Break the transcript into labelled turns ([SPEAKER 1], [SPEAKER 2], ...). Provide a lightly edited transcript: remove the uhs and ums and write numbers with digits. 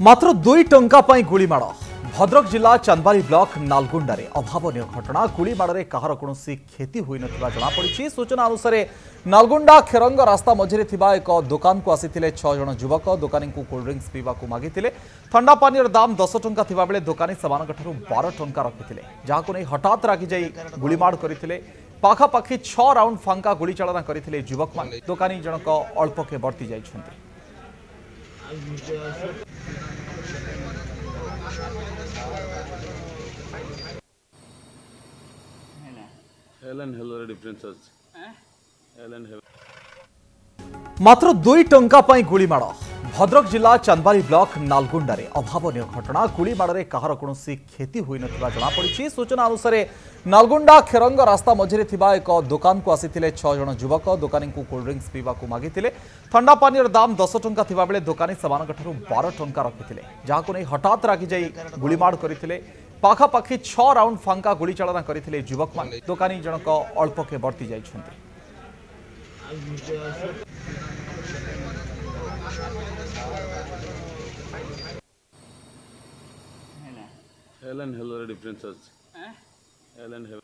[SPEAKER 1] मात्र 2 टंका पाई गुलीमाड़ भद्रक जिला चांदबारी ब्लॉक नालगुंडारे अभावन घटना गुलीमाड़े कहार कौन क्षति हुई नड़ी सूचना अनुसार नालगुंडा खेरंग रास्ता मझे एक दुकान को आसी 6 जन युवक दुकानी को कोल्ड ड्रिंक्स पीवा मागी ठंडा पानी दाम 10 टंका थिबा बेले दुकानी सेमानक ठारू 12 टंका रखिथिले जहाको नै हठात रागी जाई गुलीमाड़ करथिले पाखापाखि 6 राउंड फांका गुली चालना करथिले युवक मान दुकानी जनक अल्पके बर्ती जाइछन्ते। मात्र 2 टंका पाई गुलीमाड़ भद्रक जिला चांदबारी ब्लॉक नालगुंडारे अभावन घटना गुलीमाड़े कहार कौन क्षति हुई नड़ी सूचना अनुसार नालगुंडा खेरंग रास्ता मझे एक दुकान को आसी 6 जन युवक दुकानी को कोल्ड ड्रिंक्स पीवा मागी ठंडा पानी दाम 10 टंका थिबा बेले दुकानी सेमानक ठारू 12 टंका रखिथिले जहाको नै हठात रागी जाई गुलीमाड़ करथिले पाखापाखि 6 राउंड फांका गुली चालना करथिले युवक मान दुकानी जनक अल्पके बर्ती जाइछन्ते।
[SPEAKER 2] Hell and hell are differences. Hell and hell.